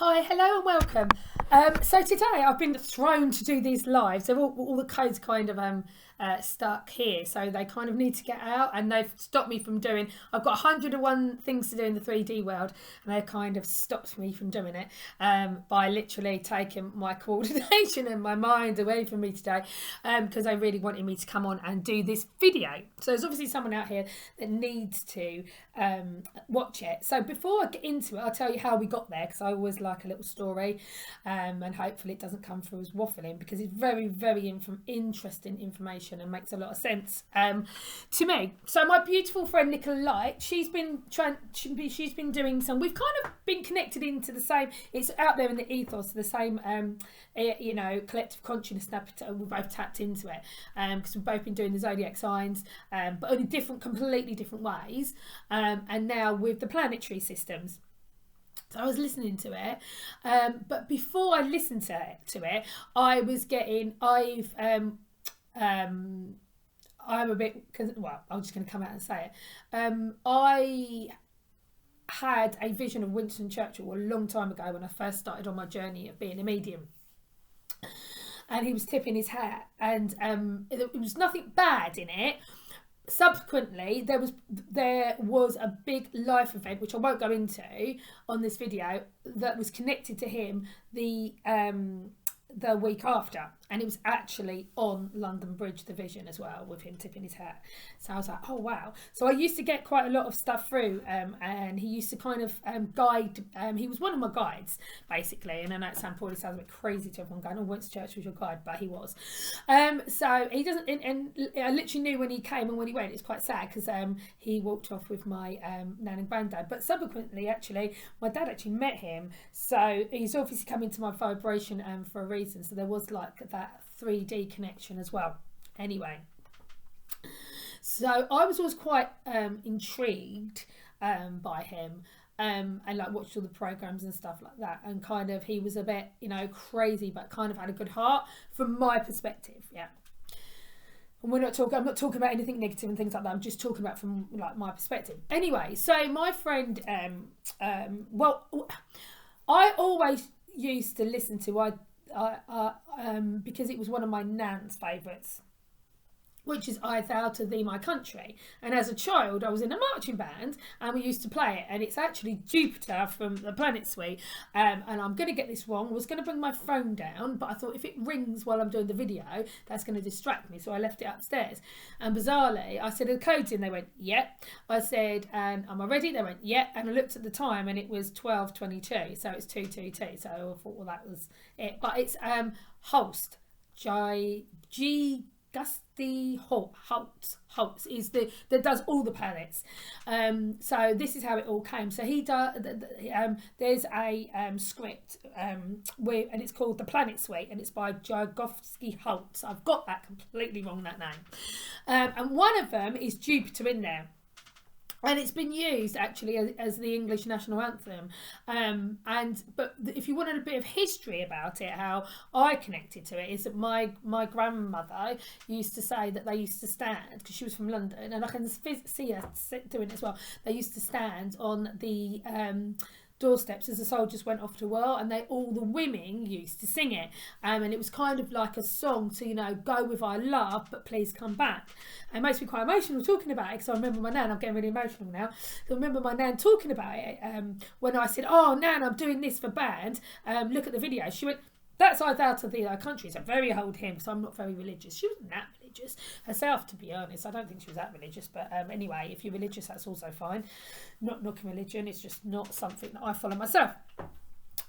Hi, hello and welcome. So today I've been thrown to do these lives. They're all the codes kind of stuck here, so they kind of need to get out, and they've stopped me from doing. I've got 101 things to do in the 3D world, and they kind of stopped me from doing it by literally taking my coordination and my mind away from me today, because they really wanted me to come on and do this video. So there's obviously someone out here that needs to watch it. So before I get into it, I'll tell you how we got there, because I always like a little story, and hopefully it doesn't come through as waffling, because it's very, very interesting information and makes a lot of sense to me. So my beautiful friend Nicola Light, she's been doing some. We've kind of been connected into the same. It's out there in the ethos, the same, collective consciousness. We've both tapped into it because we've both been doing the zodiac signs, but in completely different ways. And now with the planetary systems. So I was listening to it, but before I listened to it, I was getting. I'm a bit. I'm just going to come out and say it. I had a vision of Winston Churchill a long time ago when I first started on my journey of being a medium. And he was tipping his hat, and it was nothing bad in it. Subsequently, there was a big life event, which I won't go into on this video, that was connected to him the week after, and it was actually on London Bridge, the vision as well, with him tipping his hat. So I was like, oh wow. So I used to get quite a lot of stuff through, and he used to kind of guide. He was one of my guides basically, and I know it probably sounds a bit crazy to everyone going, oh, Winston Churchill was your guide, but he was. So he doesn't, and I literally knew when he came and when he went. It's quite sad because he walked off with my nan and granddad, but subsequently actually my dad actually met him, so he's obviously come into my vibration for a reason. So there was like that 3D connection as well. Anyway, so I was always quite intrigued by him, and like watched all the programs and stuff like that, and kind of he was a bit crazy, but kind of had a good heart from my perspective. Yeah. And I'm not talking about anything negative and things like that. I'm just talking about from like my perspective. Anyway, so my friend, I always used to listen to because it was one of my nan's favourites, which is I Thou to Thee My Country. And as a child, I was in a marching band and we used to play it. And it's actually Jupiter from the Planet Suite. And I'm going to get this wrong. I was going to bring my phone down, but I thought if it rings while I'm doing the video, that's going to distract me. So I left it upstairs. And bizarrely, I said, are the codes in? They went, yeah. I said, and am I ready? They went, yeah. And I looked at the time and it was 12:22. So it's 2:22. So I thought, well, that was it. But it's Holst. G. Gusty Holtz is that does all the planets. So this is how it all came. So he does. There's a script and it's called The Planet Suite, and it's by Jagowski Holtz. I've got that completely wrong, that name. And one of them is Jupiter in there. And it's been used actually as the English national anthem. But if you wanted a bit of history about it, how I connected to it is that my grandmother used to say that they used to stand, because she was from London, and I can see her doing it as well. They used to stand on the doorsteps as the soldiers went off to war, and all the women used to sing it, and it was kind of like a song to go with our love, but please come back. And it makes me quite emotional talking about it, because I remember my nan. I'm getting really emotional now. So I remember my nan talking about it when I said, oh nan, I'm doing this for band, look at the video. She went, that's I Thou to Thee Thy Country. It's a very old hymn, because I'm not very religious. She wasn't that religious herself, to be honest. I don't think she was that religious, but anyway, if you're religious, that's also fine. Not knocking religion, it's just not something that I follow myself.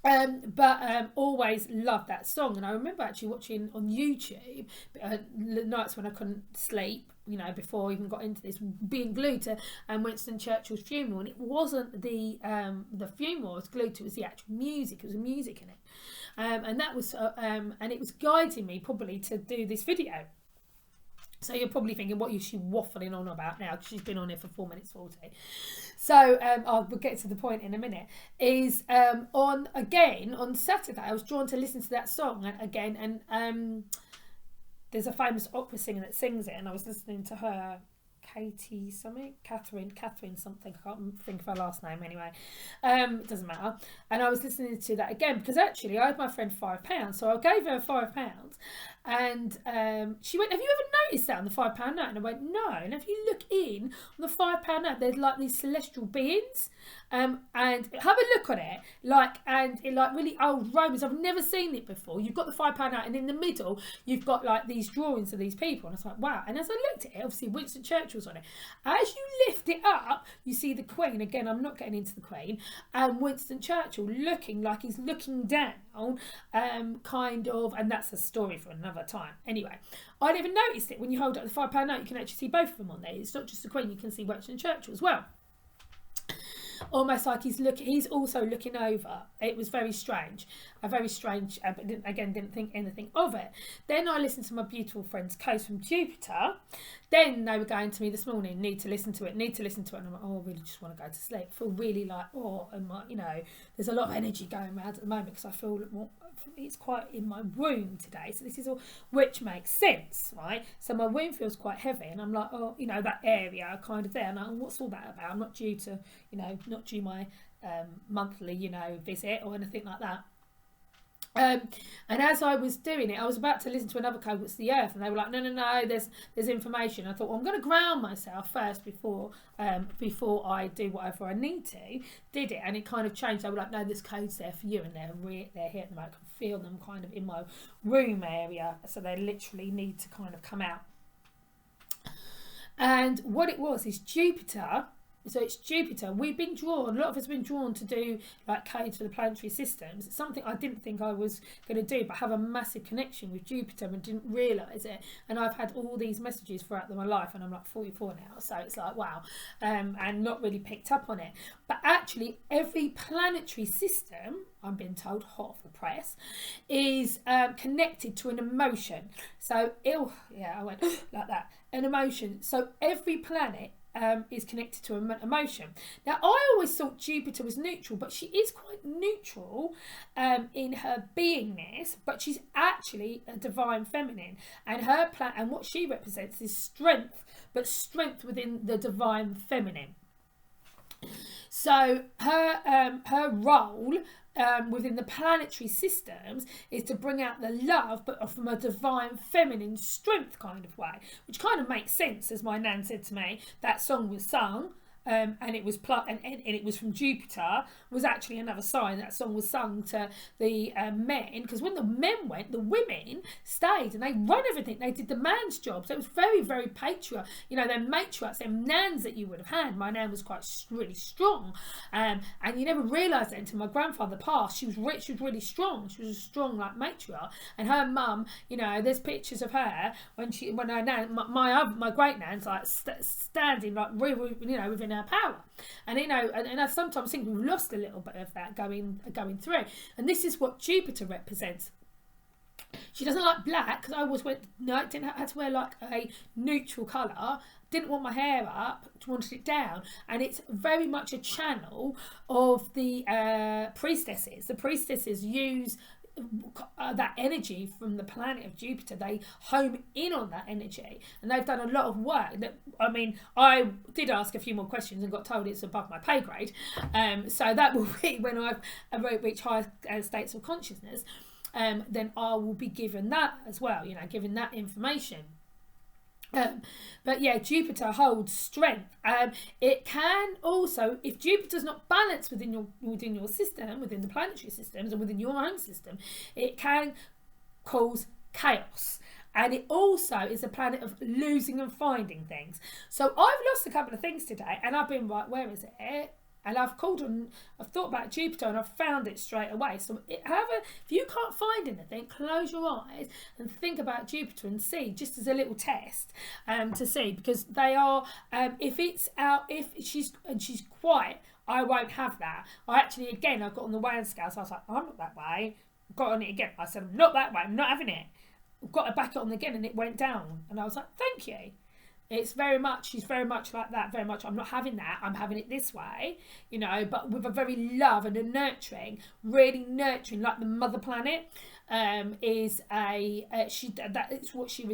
But always loved that song. And I remember actually watching on YouTube nights when I couldn't sleep, before I even got into this, being glued to Winston Churchill's funeral. And it wasn't the funeral I was glued to, it was the actual music. It was music in it. And that was and it was guiding me probably to do this video. So you're probably thinking, what is she waffling on about now? Because she's been on here for 4 minutes 40. So I'll get to the point in a minute. Is on Saturday, I was drawn to listen to that song again, and there's a famous opera singer that sings it, and I was listening to her Katie something, Catherine something, I can't think of her last name anyway. It doesn't matter. And I was listening to that again because actually I owed my friend £5, so I gave her £5, and she went, "Have you ever noticed that on the £5 note?" And I went, "No." And if you look in on the £5 note, there's like these celestial beings, and have a look on it, and in like really old Romans. I've never seen it before. You've got the £5 note, and in the middle you've got like these drawings of these people, and I was like, wow. And as I looked at it, obviously Winston Churchill's on it. As you lift it up, you see the Queen. Again, I'm not getting into the Queen, and Winston Churchill looking like he's looking down, kind of, and that's a story for another time. Anyway, I never noticed it. When you hold up the £5 note, you can actually see both of them on there. It's not just the Queen, you can see Winston Churchill as well. Almost like he's also looking over. It was very strange, but didn't think anything of it. Then I listened to my beautiful friend's Coast from Jupiter. Then they were going to me this morning, need to listen to it. And I'm like, oh, I really just want to go to sleep. I feel really like, there's a lot of energy going around at the moment because I feel it's quite in my womb today. So this is all, which makes sense, right? So my womb feels quite heavy, and I'm like, oh, that area kind of there. And I'm, what's all that about? I'm not due to, not due my monthly, visit or anything like that. And as I was doing it, I was about to listen to another code, What's the Earth, and they were like, no, there's information. I thought, well, I'm going to ground myself first before I do whatever I need to. Did it, and it kind of changed. They were like, no, this code's there for you, and they're here at the moment. I can feel them kind of in my room area, so they literally need to kind of come out. And what it was is Jupiter. So it's Jupiter. We've been drawn, a lot of us have been drawn to do like codes for the planetary systems. It's something I didn't think I was going to do, but have a massive connection with Jupiter and didn't realise it. And I've had all these messages throughout my life, and I'm like 44 now, so it's like, wow, and not really picked up on it. But actually every planetary system, I'm being told, hot off the press, is connected to an emotion. So, I went like that, an emotion. So every planet is connected to an emotion. Now, I always thought Jupiter was neutral, but she is quite neutral in her beingness, but she's actually a divine feminine, and her and what she represents is strength, but strength within the divine feminine. So her role within the planetary systems is to bring out the love, but from a divine feminine strength kind of way, which kind of makes sense. As my nan said to me, that song was sung and it was and it was from Jupiter, was actually another sign. That song was sung to the men, because when the men went, the women stayed and they run everything. They did the man's job. So it was very, very patriarchal. They're matriarchs, they're nans that you would have had. My nan was quite really strong, and you never realised that until my grandfather passed. She was rich, she was really strong. She was a strong like matriarch, and her mum, there's pictures of her when her nan, my great nan's like standing like within her power, and and I sometimes think we've lost a little bit of that going through. And this is what Jupiter represents. She doesn't like black, because I always didn't have to wear like a neutral colour. Didn't want my hair up, wanted it down, and it's very much a channel of the priestesses. The priestesses use that energy from the planet of Jupiter. They home in on that energy, and they've done a lot of work. I did ask a few more questions and got told it's above my pay grade, so that will be when I've reached higher states of consciousness, then I will be given that as well, given that information. But yeah, Jupiter holds strength. It can also, if Jupiter's not balanced within your system, within the planetary systems, and within your own system, it can cause chaos. And it also is a planet of losing and finding things. So I've lost a couple of things today, and I've been right, where is it? And I've thought about Jupiter, and I've found it straight away. So however, if you can't find anything, close your eyes and think about Jupiter and see, just as a little test, to see, because they are, if she's quiet, I won't have that. I got on the weighing scale, so I was like, I'm not that way. Got on it again. I said, I'm not that way. I'm not having it. Got it back on again, and it went down. And I was like, thank you. She's very much like that, very much, I'm not having that, I'm having it this way, but with a very love and a nurturing, really nurturing, like the mother planet, is that is what she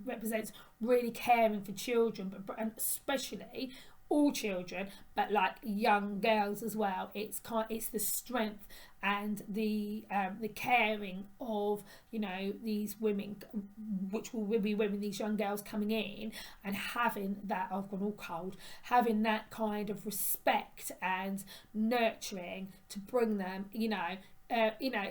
represents, really caring for children, and especially all children, but like young girls as well. It's the strength and the caring of, you know, these women, which will be women, these young girls coming in, and having that, I've gone all cold, having that kind of respect and nurturing to bring them,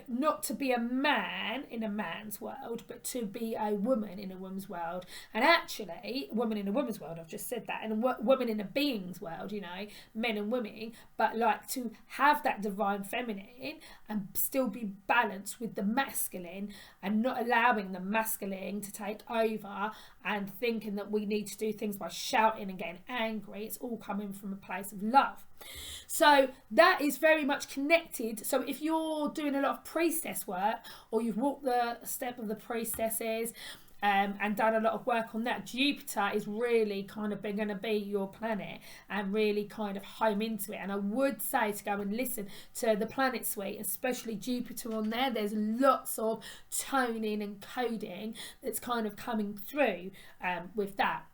not to be a man in a man's world, but to be a woman in a woman's world. And actually, woman in a woman's world, I've just said that, and a woman in a being's world, men and women, but like to have that divine feminine and still be balanced with the masculine, and not allowing the masculine to take over and thinking that we need to do things by shouting and getting angry. It's all coming from a place of love. So that is very much connected. So if you're doing a lot of priestess work, or you've walked the step of the priestesses, and done a lot of work on that, Jupiter is really kind of going to be your planet, and really kind of home into it. And I would say to go and listen to the Planet Suite, especially Jupiter on there. There's lots of toning and coding that's kind of coming through with that.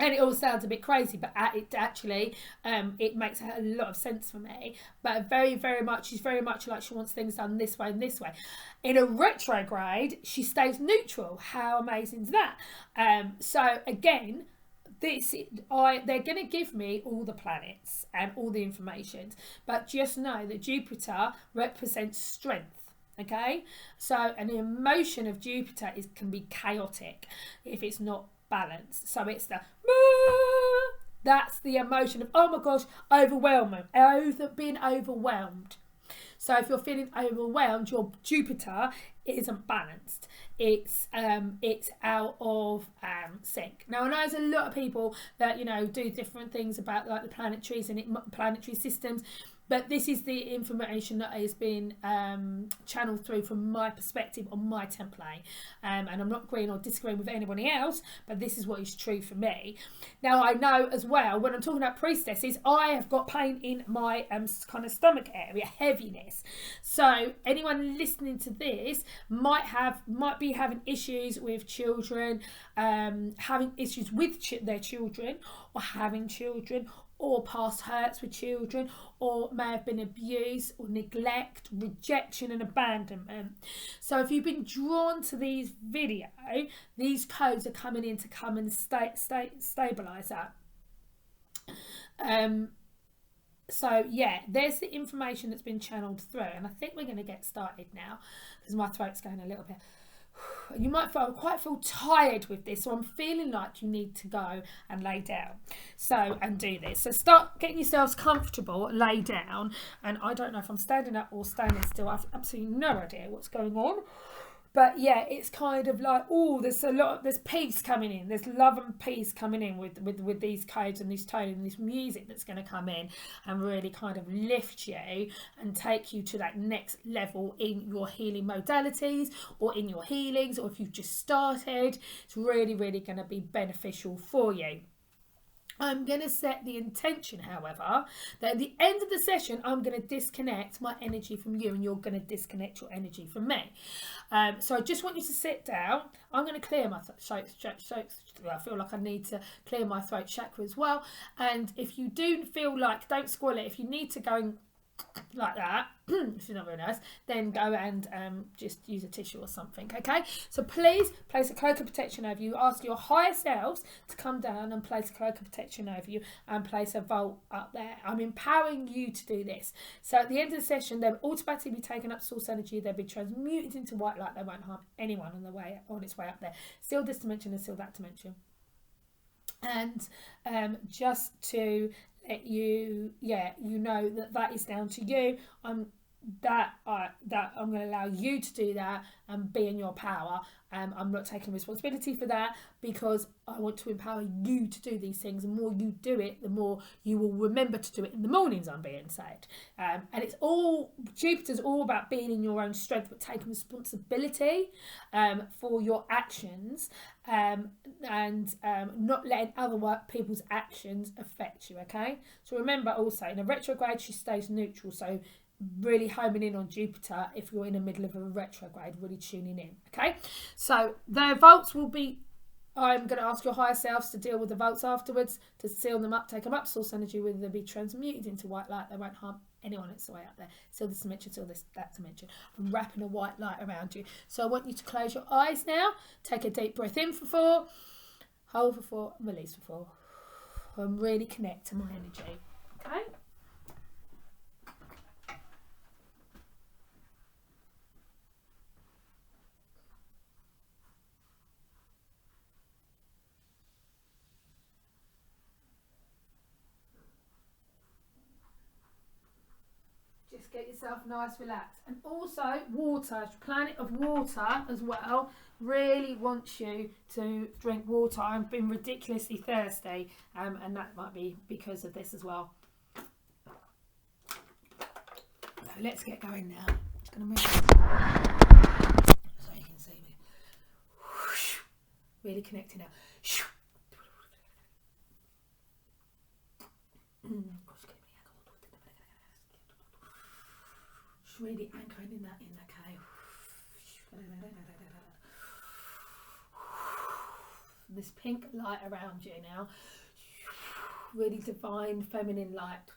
And it all sounds a bit crazy, but it actually, it makes a lot of sense for me. But very, very much, she's very much like she wants things done this way and this way. In a retrograde, she stays neutral. How amazing is that? So again, they're going to give me all the planets and all the information. But just know that Jupiter represents strength. Okay? So an emotion of Jupiter can be chaotic if it's not balanced. So it's that's the emotion of, oh my gosh, being overwhelmed. So if you're feeling overwhelmed, your Jupiter isn't balanced. It's out of sync. Now, I know there's a lot of people that do different things about like the planetaries and planetary systems. But this is the information that has been channeled through from my perspective on my template. And I'm not agreeing or disagreeing with anybody else, but this is what is true for me. Now, I know as well, when I'm talking about priestesses, I have got pain in my kind of stomach area, heaviness. So anyone listening to this might be having issues with children, having issues with their children, or having children, or past hurts with children, or may have been abuse or neglect, rejection and abandonment. So if you've been drawn to these videos, these codes are coming in to come and stabilise that. So yeah, there's the information that's been channeled through, and I think we're going to get started now because my throat's going a little bit. You might quite feel tired with this, so I'm feeling like you need to go and lay down and do this. So start getting yourselves comfortable, lay down, and I don't know if I'm standing up or standing still. I've absolutely no idea what's going on. But yeah, it's kind of like, there's peace coming in. There's love and peace coming in with these codes and this tone and this music that's going to come in and really kind of lift you and take you to that next level in your healing modalities or in your healings, or if you've just started, it's really, really going to be beneficial for you. I'm going to set the intention, however, that at the end of the session, I'm going to disconnect my energy from you, and you're going to disconnect your energy from me. So I just want you to sit down. I'm going to clear my throat. I feel like I need to clear my throat chakra as well. And if you do feel like, don't spoil it, if you need to go and like that, if you're not very nice, then go and just use a tissue or something. Okay, so please place a cloak of protection over you. Ask your higher selves to come down and place a cloak of protection over you and place a vault up there. I'm empowering you to do this. So at the end of the session, they'll automatically be taken up source energy. They'll be transmuted into white light. They won't harm anyone on its way up there. Seal this dimension and seal that dimension. And just to let you know that is down to you. I'm going to allow you to do that and be in your power. I'm not taking responsibility for that, because I want to empower you to do these things. The more you do it, the more you will remember to do it in the mornings, I'm being said. And Jupiter's all about being in your own strength, but taking responsibility for your actions, and not letting other people's actions affect you, okay? So remember also, in a retrograde, she stays neutral. So really homing in on Jupiter if you're in the middle of a retrograde, really tuning in. Okay, so the volts will be I'm going to ask your higher selves to deal with the volts afterwards, to seal them up, take them up to source energy, whether they be transmuted into white light. They won't harm anyone. It's the way up there. Seal this dimension, seal this, that dimension. I'm wrapping a white light around you. So I want you to close your eyes now. Take a deep breath in for 4, hold for 4, and release for 4. And really connect to my energy. Okay? Just get yourself nice, relaxed. And also water, planet of water as well, really wants you to drink water. I've been ridiculously thirsty, and that might be because of this as well. So let's get going now. Just going to move so you can see me. Really connecting now. Really anchoring in that okay. This pink light around you now. Really divine feminine light.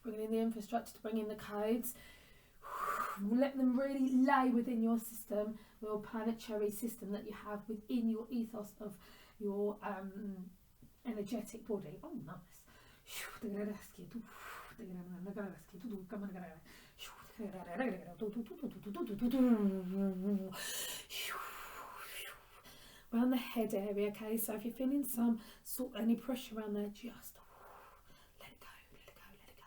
Bringing in the infrastructure to bring in the codes. Let them really lay within your system, your planetary system that you have within your ethos of your energetic body. Oh, nice. Around the head area, okay? So if you're feeling some sort of any pressure around there, just let it go, let it go, let it go.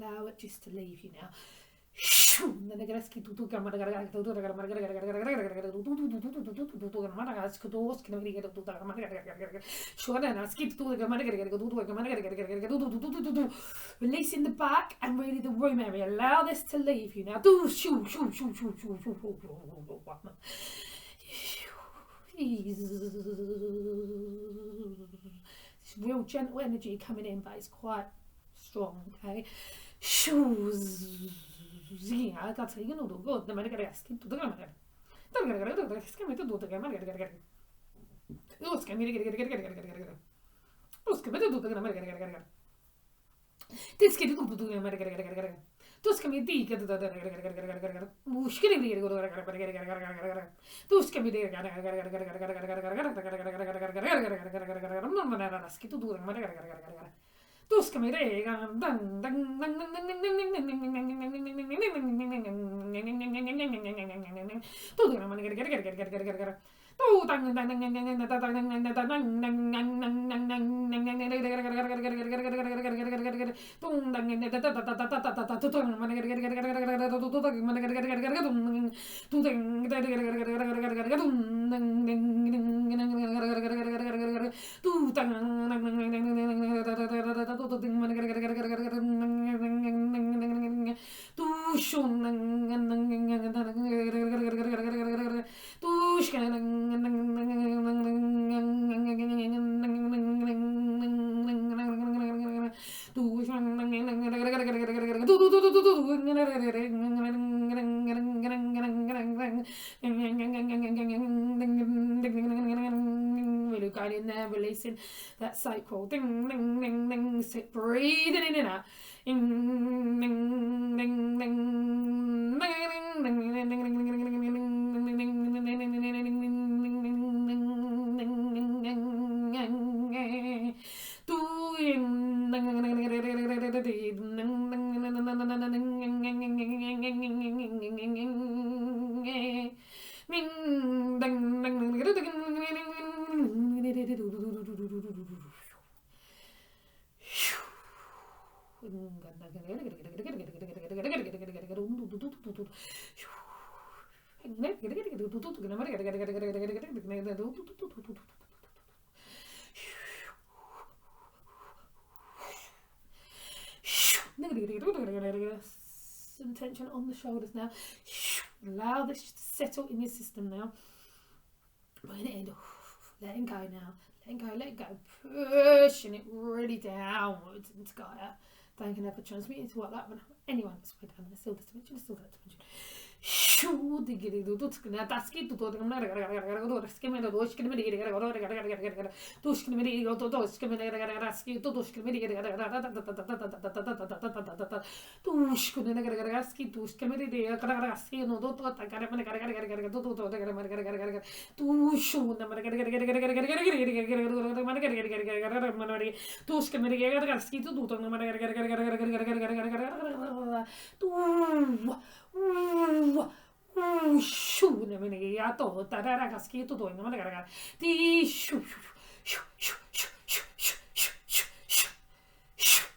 Allow it just to leave you now. Releasing the back and really the room area. Allow this to leave you now. This real gentle energy coming in, but it's quite strong, okay? I got to, you know, go the Madagascar to the Gamma. This kid to the Madagascar. Those can be the those can be the those can be really going in there, releasing that sacral. Ding, ding, ding, ding. Sit, breathing in and out. Ding, ding, ding, ding, some tension on the shoulders now. Allow this to settle in your system now. Bring it in. Letting go now. Letting go, let it go. Pushing it really downwards into Gaia. They can never transmit into what that one. Anyone that's way down there, still this dimension, still that dimension. Shoo, diggy, do that's it to do shoo, ne mene ya to tarara gaski to doing mana gara ti shoo shoo shoo shoo shoo shoo shoo shoo shoo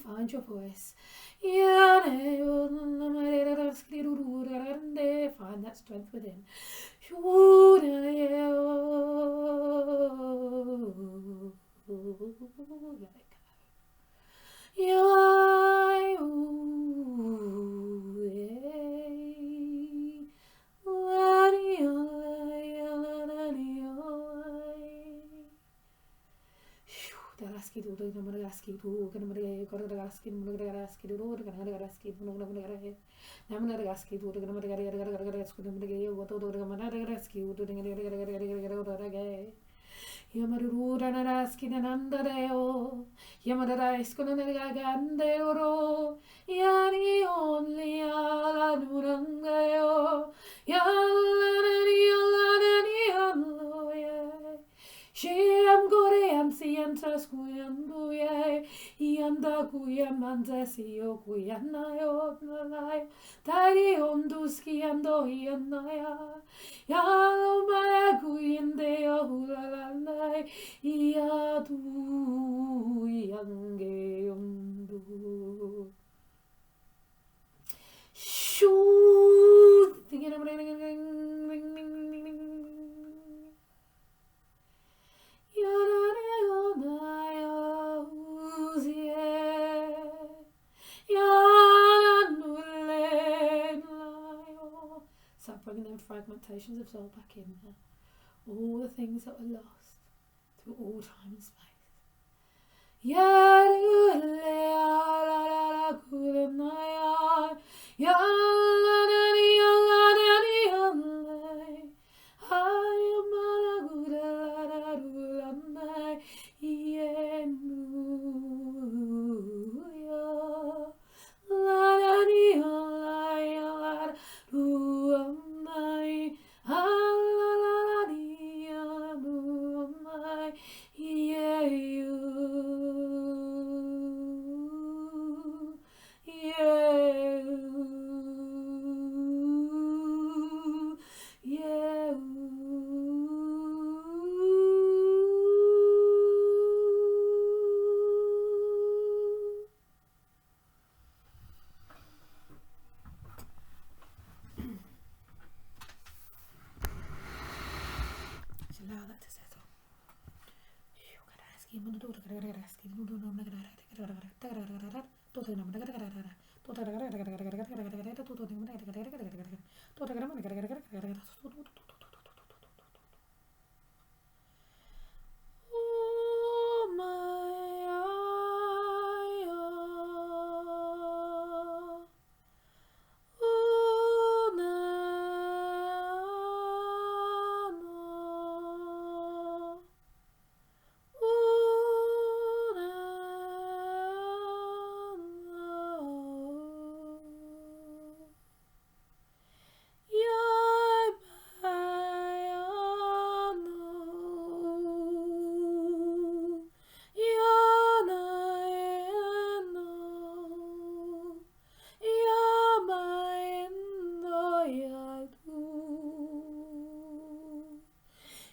find your voice. Find that strength within. Start bringing them fragmentations of soul back in there. All the things that were lost through all time and space. Allow that to settle.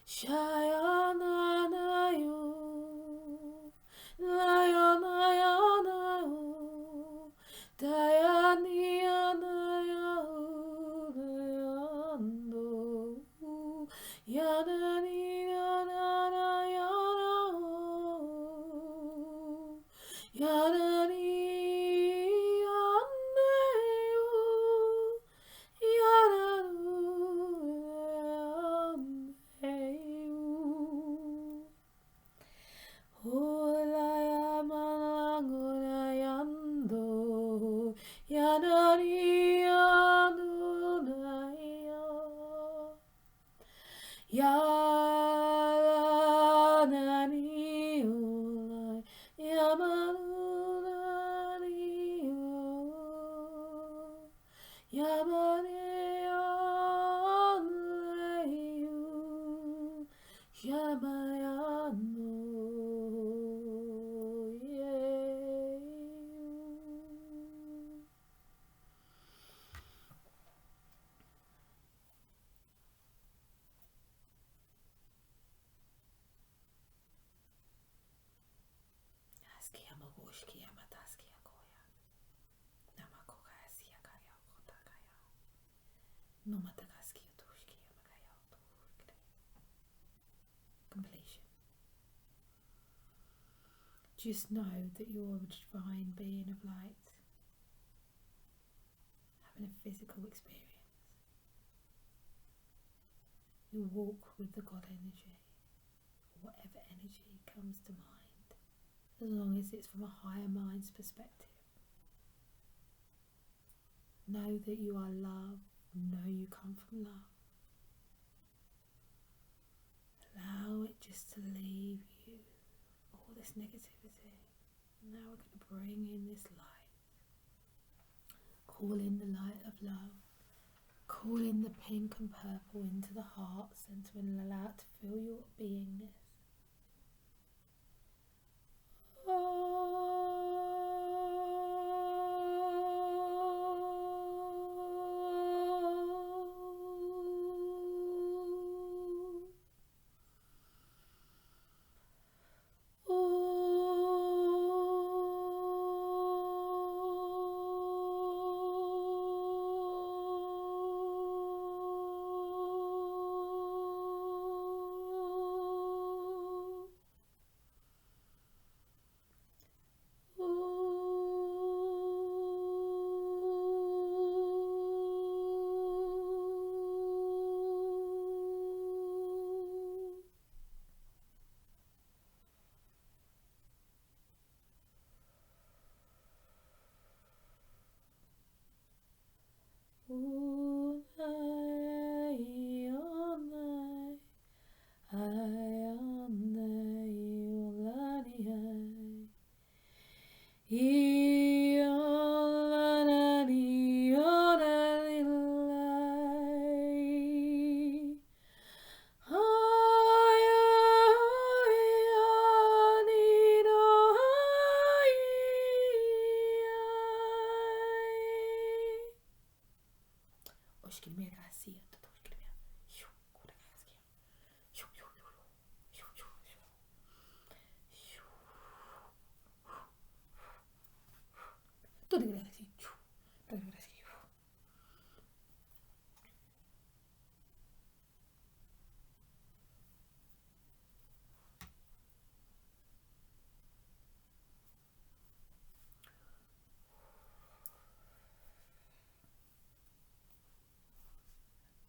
Shayananayo, Layanayo, Dayanianayo, Yanani, Yanani, Completion. Just know that you're a divine being of light, having a physical experience. You walk with the God energy, or whatever energy comes to mind, as long as it's from a higher mind's perspective. Know that you are love. Know you come from love. Allow it just to leave you, all this negativity. Now we're going to bring in this light. Call in the light of love. Call in the pink and purple into the heart center and allow it to fill your beingness.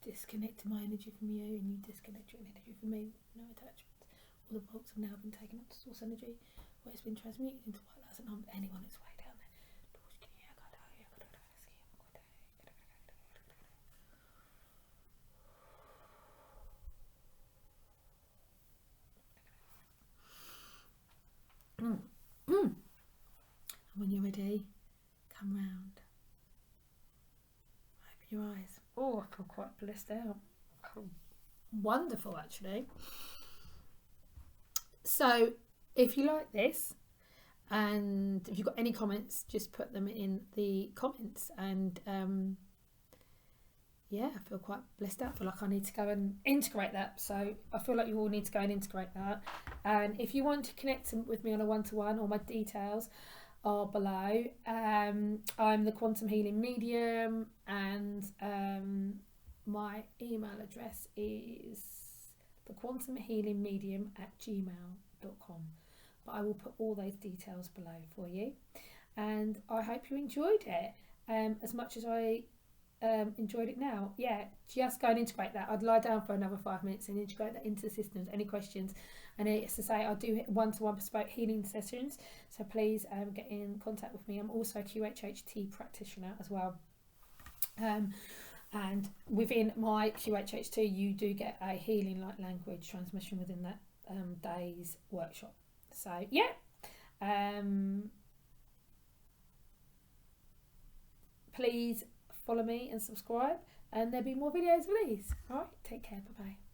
Disconnect my energy from you, and you disconnect your energy from me. No attachments. All the bolts have now been taken up to source energy, where it's been transmuted into white light and harmed anyone its way down there. And when you're ready, come round. Open your eyes. Oh, I feel quite blissed out. Wonderful, actually. So, if you like this, and if you've got any comments, just put them in the comments, and yeah, I feel quite blessed out. I feel like I need to go and integrate that. So I feel like you all need to go and integrate that. And if you want to connect with me on a one-to-one, all my details are below. I'm the Quantum Healing Medium, and my email address is thequantumhealingmedium@gmail.com. But I will put all those details below for you. And I hope you enjoyed it as much as I enjoyed it now. Yeah, just go and integrate that. I'd lie down for another 5 minutes and integrate that into the systems. Any questions? And as to say, I do one-to-one bespoke healing sessions, so please get in contact with me. I'm also a QHHT practitioner as well. And within my QHHT, you do get a healing light language transmission within that day's workshop. So yeah, please follow me and subscribe, and there'll be more videos of these. All right, take care. Bye bye.